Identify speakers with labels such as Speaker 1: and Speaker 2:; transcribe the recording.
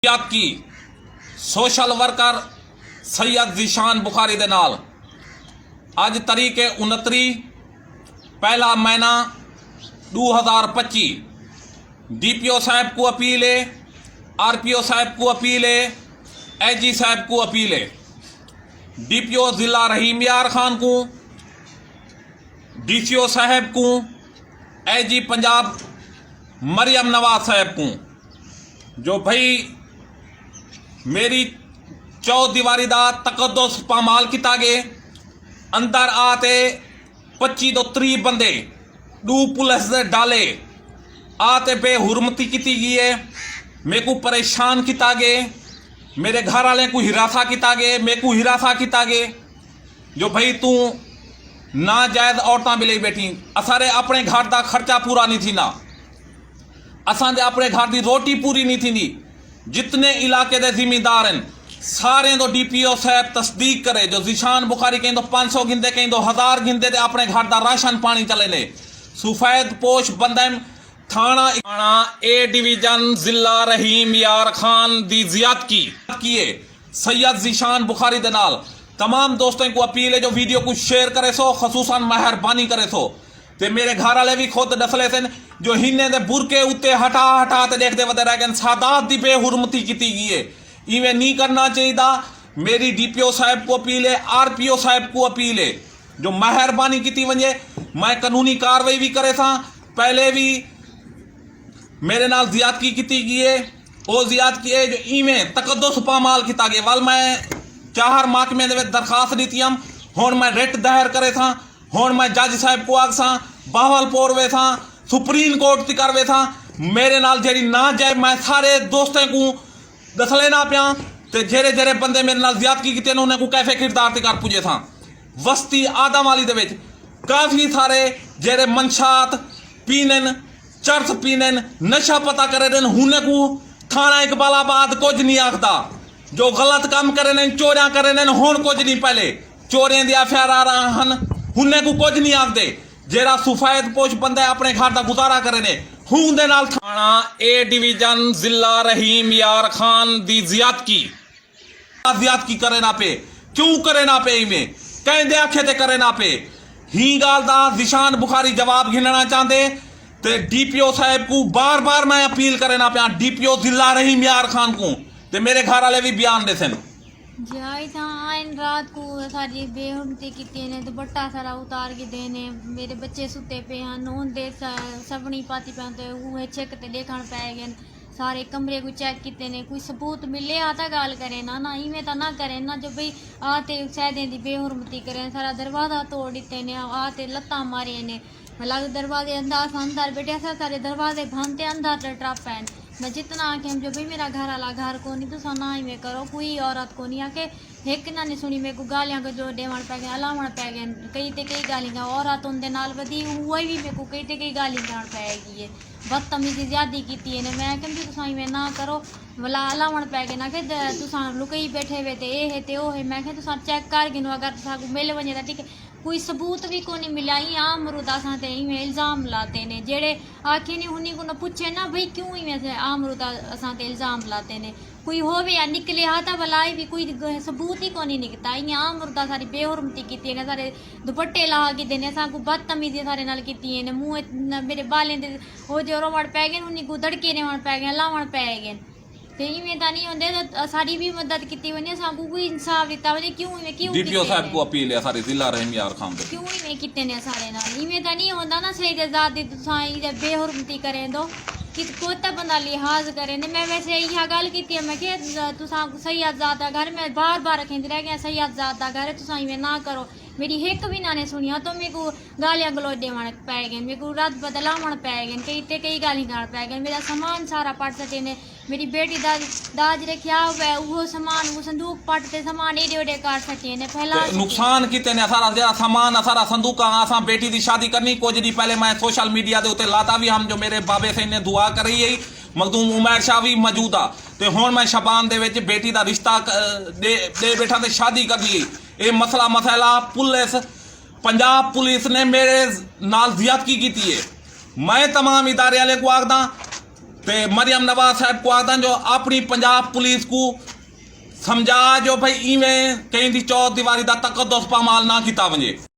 Speaker 1: की social worker Syed Zeeshan Bukhari दे नाल अज तारीख 29 पहला महीना 2025 DPO साहब को अपील है, RPO साहब को अपील है, AG साहब को अपील है। DPO ज़िला रहीम यार खान को, DCO साहब को, AG पंजाब मरियम नवाज साहब को, जो भाई मेरी चौदीवारी दा तकद्दुस पामाल किता गए। अंदर आते 25 तो 30 बंदे दू पुलिस दे डाले आते बेहुरमती की गई है। मेरे को परेशान किता गए, मेरे घर वाले को हिरासा किता गए, मेरे को हिरासा किता गए। जो भाई तू नाजायज औरतां भी ले बैठी, असारे अपने घर का खर्चा पूरा नहीं थी ना, असां दे अपने घर की रोटी पूरी नहीं थी। जितने इलाके के जिम्मेदार हैं सारे तो DPO साहब तस्दीक करे। जो ज़ीशान बुखारी कहीं तो 500 गिनते, कहीं तो 1000 गिनते, अपने घर का राशन पानी चले ने। सफेद पोश बंदे थाना ए डिवीजन जिला रहीम यार खान दी जियाद किए सैयद ज़ीशान बुखारी दे नाल तमाम दोस्तों को अपील है जो वीडियो को शेयर करे सो, खसूसन मेहरबानी करे सो। ते मेरे घर वाले भी खुद दसले थे जो हिन्ने दे बुरके उत्ते हटा हटा ते देखते वधे रह गए। सादात दी बेहुरमती की गई है, इवें नहीं करना चाहिए। मेरी DPO साहब को अपील है, RPO साहब को अपील है जो मेहरबानी की वजे मैं कानूनी कार्रवाई भी करे था। पहले भी मेरे नाल ज़ियादती की गई है, वो ज़ियादती है जो इवें तकद्दुस पामाल किता गया। वाल मैं 4 महकमे दे दरखास्त दी हम, हुण मैं रिट दायर करे था, हुण मैं जज साहब को आग सा बहावलपुर वे था, सुप्रीम कोर्ट तक करवे था। मेरे नाल जेड़ी ना जाए मैं सारे दोस्तों को दस लेना पिया। ते जेरे जेरे बंदे मेरे नाल ज़ियादती की उन्हें को कैफे किरदार तक पुजे था। वस्ती आदम वाली दे विच काफ़ी सारे जेरे मनशात पीनन, चरस पीनन, नशा पता करे देन, हुने को थाना इकबालाबाद कुछ नहीं आखता। जो गलत काम करे ने, चोरियां करे ने, हुण कुछ नहीं, पहले चोरियां दी एफआईआर आ रहा हन, हुने को कुछ नहीं आखते। जेरा सफेद पोश बंदा अपने घर का गुजारा करे ने, हूं दे नाल थाना ए डिवीजन जिला रहीम यार खान दी जियादती करे ना पे। क्यों करे ना पे? इवें कहते आखे ते करे ना पे। ही गाल दा ज़ीशान बुखारी जवाब घिनना चाहते ते DPO साहब को बार बार मैं अपील करे ना पिया, DPO जिला रहीम यार खान को। ते मेरे घर वाले भी बयान दे सन
Speaker 2: जाई था आइन रात को सारी बेहुरमती की ने, दुपट्टा सारा उतार के देने, मेरे बच्चे सुते पे हैं, नून दे सबनी पाती पे वो चेक ते देखण पै गए। सारे कमरे को चेक किते ने, कोई सबूत मिले आता गाल करे ना, ना इवें तो ना करे ना जो भाई आते सैदे दी बेहुरमती करें। सारा दरवाजा तोड़ दिते ने, आते लत्ता मारे ने, मतलब दरवाजे अंदर बैठे सारे दरवाजे भनते अंदर ट्रप हैं। मैं जितना आके हम जो भाई मेरा घर वाला घर को नहीं, तो ना ही में करो, कोई औरत को नहीं आके एक ना नहीं सुनी। मेरे को गालियां को जो देवण पै गए, अलावण पै गए, कई ते कई गालियां औरत उनके नाल वधी हुई भी मेरे को कई ते कई गाली गाण पैगी है, बदतमीजी ज्यादा की ने। मैं कहती तुसा इवें ना करो, भला अलावण पै गए ना कि तुसा लुकई बैठे हुए ते ये है ते वो है। मैं तुसा चेक कर गिनो, अगर तुसा को मिल वजे ठीक है, कोई सबूत भी को नहीं मिला। आम मुरुदा सां इवें इल्ज़ाम लाते ने, जेड़े आखे नहीं उन्हीं को न पूछे ना भाई क्यों इवें आम मुरुदा असां ते इल्ज़ाम लाते ने। कोई होवे या निकले आता भलाई भी कोई सबूत ही को नहीं निकता। इं आम मुरुदा सारी बेहुरमती की ने, सारे दुपट्टे ला के देने, असां को बदतमीजी सारे नाल की ने। मुँह मेरे बालें दे वो जो रोवण पै गए, उन्हीं को दड़के नेवण पै गए, लावण पै गए। ते इवें तो नहीं होंदे, तो सारी भी मदद की वने, असां को कोई इंसाफ दिता वने। क्यों इवें क्यों
Speaker 1: DPO साहब को अपील है सारे जिला रहीम यार खान दे,
Speaker 2: क्यों इवें किते ने सारे नाल? इवें तो नहीं होंदा ना, सही आजादी तुसां बेहुरमती करें दो कि कोई तो बंदा लिहाज करे ने। मैं वैसे यह गल की, मैं कि तुसां सैयद ज़ादा घर में बार बार रखेंदी रह गया, सैयद ज़ादा घर है, तुसां इवें ना करो। मेरी एक भी ना ने सुनिया तो मेरे को गालियां गलोच देवण पै गए, मेरे को रात बदलावण पै गए, कई ते कई गाली गाल पै गए। मेरा सामान सारा पट सटे ने, मेरी बेटी दाज रखिया हुआ वो सामान, वो संदूक पटते सामान एडे एडे काट सके ने। पहला
Speaker 1: नुकसान किते ने सारा जरा सामान सारा संदूक असा बेटी की शादी करनी कुछ नहीं। पहले मैं सोशल मीडिया के उत्ते लाता भी हम, जो मेरे बाबे से ने दुआ करी है, मखदूम उमैर शाह भी मौजूद आ। ते हुण मैं शबान दे विच बेटी का रिश्ता दे बैठा ते शादी कर दी। ये मसला पुलिस पंजाब पुलिस ने मेरे नाल ज़ियादती की है। मैं तमाम इदारे वाले को आखदा ते मरियम नवाज साहब को आखदा जो अपनी पंजाब पुलिस को समझा जो भाई इवें कंहिं दी चौथ दीवारी दा तकद्दुस पामाल ना कीता वञे।